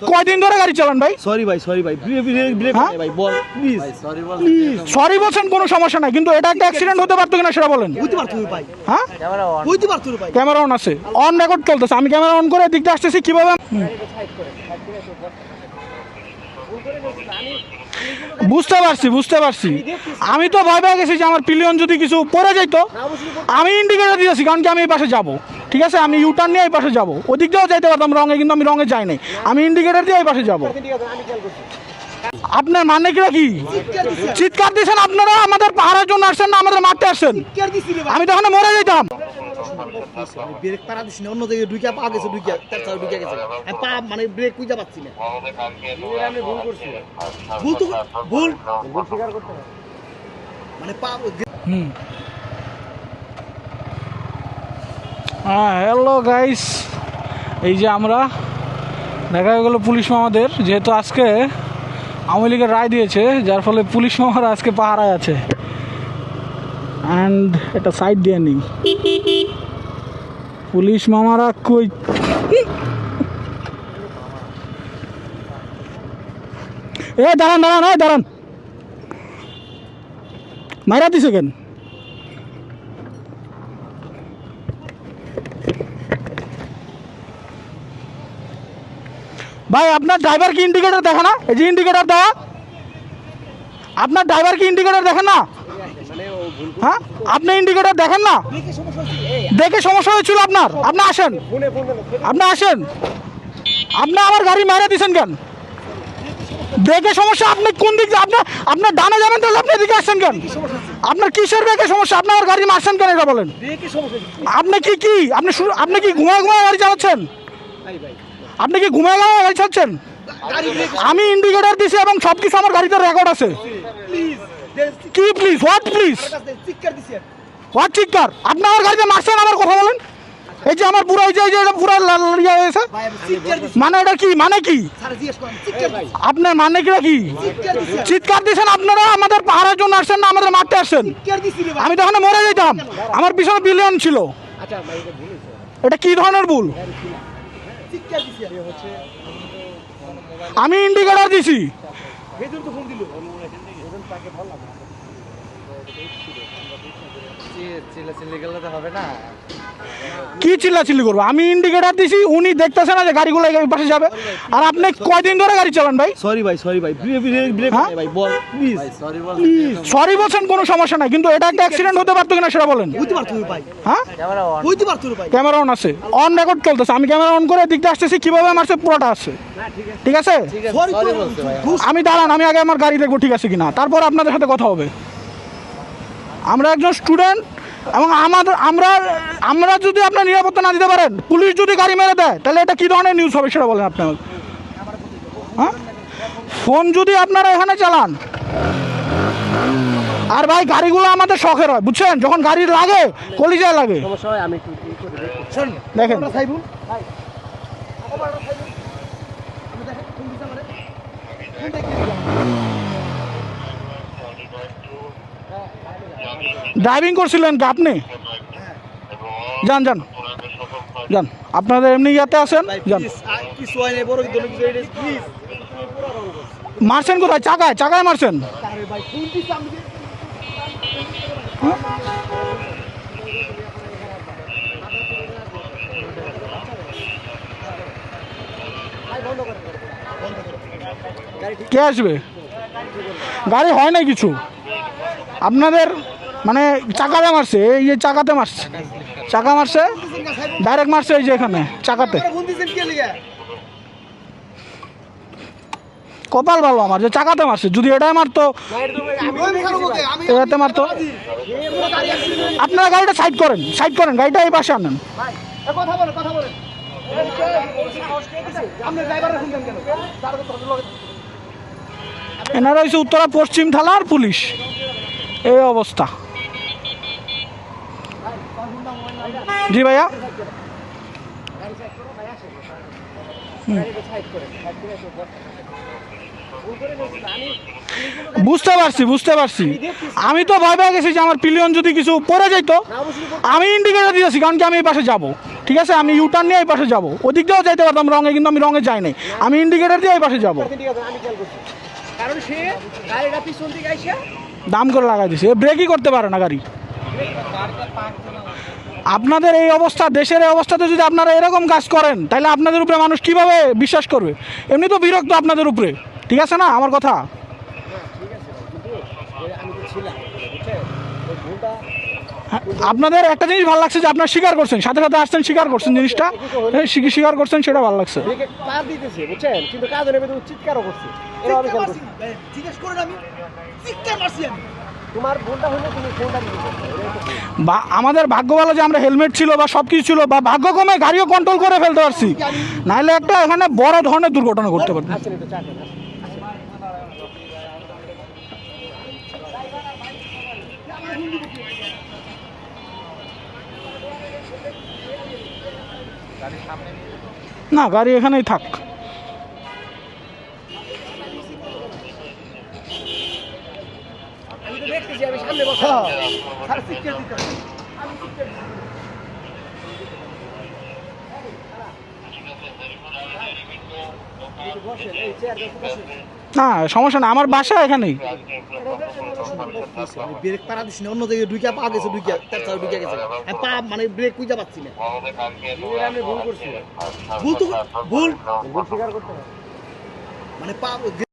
কয়দিন ধরে গাড়ি চালান ভাই? সরি ভাই ব্রেক ভাই বল প্লিজ সরি বলছেন কোনো সমস্যা নাই, কিন্তু এটা একটা অ্যাক্সিডেন্ট হতে পারতো কিনা সেটা বলেন। বুঝতে পারতো ভাই, হ্যাঁ বুঝতে পারতো ভাই। ক্যামেরা অন আছে, অন রেকর্ড চলতেছে, আমি ক্যামেরা অন করে দিকটা আসতেছি কিভাবে। বুঝতে পারছি আমি তো ভয় পেয়ে গেছি যে আমার পিলিয়ন যদি কিছু পড়ে যাইতো। আমি ইন্ডিকেটর দিয়েছি কারণ কি আমি এই পাশে যাবো, ঠিক আছে, আমি ইউটার্ন নিয়ে এই পাশে যাবো, ওদিক দিয়েও যাইতে পারতাম রঙে, কিন্তু আমি রঙে যাই নাই, আমি ইন্ডিকেটর দিয়ে এই পাশে যাবো। আপনার মানে কি চিৎকার দিয়েছেন আপনারা? আমাদের পাহাড়ের জন্য আসছেন না আমাদের মারতে আসছেন? আমি তো ওখানে মরে যেতাম। ব্রেক পারা দিছ না, অন্য জায়গায় ঢুকে পা গেছে, ঢুকে তার সাথে ঢুকে গেছে, আমি পা মানে ব্রেক কইতে পারছি না। আমি ভুল করছি, ভুল স্বীকার করতে হবে মানে পা। হ্যাঁ হ্যালো গাইস, এই যে আমরা দেখা গেল পুলিশ মামাদের, যেহেতু আজকে আওয়ামী লীগের রায় দিয়েছে, যার ফলে পুলিশ মামারা আজকে পাহারায় আছে। অ্যান্ড এটা সাইড দিয়ে নিই, পুলিশ মামারা কই দাঁড়ান দাঁড়ান মাইরা দিছে কেন? ভাই আপনার ড্রাইভার কি ইন্ডিকেটর দেখে না? এই যে ইন্ডিকেটর দেওয়া, আপনার ড্রাইভার কি ইন্ডিকেটর দেখেন না? হ্যাঁ আপনি ইন্ডিকেটর দেখেন না? দেখে সমস্যা হয়েছিল আপনার? আপনি আসেন, আপনি আমার গাড়ি মেরে দিচ্ছেন কেন? দেখে সমস্যা, আপনি কোন দিক আপনার ডানে যাবেন, তাহলে আপনি এদিকে আসছেন কেন? আপনার কিসের দেখে সমস্যা? আপনি আমার গাড়ি মারছেন কেন এটা বলেন? আপনি কি ঘুমায় গাড়ি চালাচ্ছেন? আপনি কি ঘুমায় গাড়ি চালাচ্ছেন? আমি ইন্ডিকেটর দিছি এবং সবকিছু আমার গাড়িতে রেকর্ড আছে। কি প্লিজ? What please? হোয়াট চিৎকার? আপনি আমার গাড়িতে মারছেন, আমার কথা বলেন। এই যে আমার পুরো এটা পুরো ইয়ে হয়েছে, মানে এটা কি মানে কি? আপনার মানে কি চিৎকার দিয়েছেন? আপনারা আমাদের পাহাড়ের জন্য আসছেন না আমাদের মারতে আসছেন? আমি তো ওখানে মরে যেতাম, আমার পিছনে বিলিয়ন ছিল। এটা কি ধরনের ভুল? আমি ইন্ডিকেটর দিছি। কি চিল্লাচিল্লি করবো? আমি ইন্ডিকেটর দিছি, উনি দেখতেছে না যে গাড়িগুলো এই পাশে যাবে। আর আপনি কয়দিন ধরে গাড়ি চালান ভাই? সরি ভাই ব্রেক ভাই বল প্লিজ সরি বলছেন কোনো সমস্যা নাই, কিন্তু এটা একটা অ্যাক্সিডেন্ট হতে পারতো কিনা সেটা বলেন। বুঝতে পারতো ভাই, হ্যাঁ বুঝতে পারতো ভাই। ক্যামেরা অন আছে, অন রেকর্ড চলতেছে, আমি ক্যামেরা অন করে দিকটা আসতেছি কিভাবে মারছে পুরোটা আছে, ঠিক আছে। আমি দাঁড়ান, আমি আগে আমার গাড়ি দেখবো ঠিক আছে কিনা, তারপর আপনাদের সাথে কথা হবে। আমরা একজন স্টুডেন্ট এবং আমরা যদি আপনার নিরাপত্তা না দিতে পারেন, পুলিশ যদি গাড়ি মেরে দেয়, তাহলে এটা কি ধরনের নিউজ হবে সেটা বলেন আপনি। হ্যাঁ ফোন যদি আপনারা এখানে চালান, আর ভাই গাড়িগুলো আমাদের শখের হয় বুঝছেন, যখন গাড়ি লাগে কলিজায় লাগে। দেখেন ড্রাইভিং করছিলেন কি আপনি? যান আপনাদের এমনি ইয়াতে আছেন, যান। মারছেন কোথায়? চাকায় মারছেন? কে আসবে? গাড়ি হয় নাই কিছু, আপনাদের মানে চাকাতে মারছে, এই যে চাকা মারছে ডাইরেক্ট মারছে, এই যে এখানে চাকাতে। কপাল ভালো আমার যে চাকাতে মারছে, যদি এটাই মারতো এটাতে মারতো। আপনারা গাড়িটা সাইড করেন, গাড়িটা এই পাশে আনেন। এনারা হচ্ছে উত্তরা পশ্চিম থানার পুলিশ, এই অবস্থা। জি ভাইয়া, বুঝতে পারছি আমি তো ভয় পেয়ে গেছি যে আমার পিলিয়ন যদি কিছু পড়ে যাইতো। আমি ইন্ডিকেটর দিয়েছি কারণ কি আমি এই পাশে যাবো। ঠিক আছে, আমি ইউটার্ন নিয়ে এই পাশে যাবো, ওদিক দিয়েও যাইতে পারতাম রঙে, কিন্তু আমি রঙে যাই নাই, আমি ইন্ডিকেটর দিয়ে এই পাশে যাবো। ঠিক আছে, আমি খেয়াল করছি, কারণ সে গাড়িটা পিছন দিকে আইসা দাম করে লাগাই দিছে, ব্রেকই করতে পারে না গাড়ি। আপনাদের এই অবস্থা, দেশের এই অবস্থাতে যদি আপনারা এরকম কাজ করেন, তাহলে আপনাদের উপরে মানুষ কিভাবে বিশ্বাস করবে? এমনি তো বিরক্ত আপনাদের উপরে, ঠিক আছে না আমার কথা? আমি তো ছিলাম, বুঝছেন? ওই ভুলটা হ্যাঁ, আপনাদের একটা জিনিস ভালো লাগছে যে আপনারা স্বীকার করছেন, সাথে সাথে আসছেন স্বীকার করছেন জিনিসটা, স্বীকার করছেন, সেটা ভালো লাগছে। ব্রেকে পা দিতেছে, বুঝছেন? কিন্তু কাজের ভেতরে চিৎকারও করছে। এরা আমি খেয়াল করছি। জিজ্ঞেস করেন, আমি চিৎকার মারছি আমি। তোমার ভুলটা হলো তুমি ফোনটা নিয়ে বা আমাদের ভাগ্য ভালো যে আমরা হেলমেট ছিল বা সব কিছু ছিল, বা ভাগ্যক্রমে গাড়িও কন্ট্রোল করে ফেলতে পারছি, নাহলে একটা এখানে বড় ধরনের দুর্ঘটনা ঘটতে পারত। আসেন একটু চা খান, আসেন। না, গাড়ি এখানেই থাক। আমি তো দেখতেছি, আমি সামনে বসা আর চিৎকার দিতে হবে। আমি চিৎকার দিতে হবে। বসেন, এই চেয়ার বসেন। না সমস্যা না, আমার বাসা এখানেই। আমি ব্রেক পারা দিছি না, অন্য জায়গায় ঢুকে পা গেছে, ঢুকে তার চাল ঢুকে গেছে। আমি পা মানে ব্রেক কুইজা পাচ্ছি না। আমি ভুল করছি, ভুল তো ভুল স্বীকার করতে হবে, মানে পা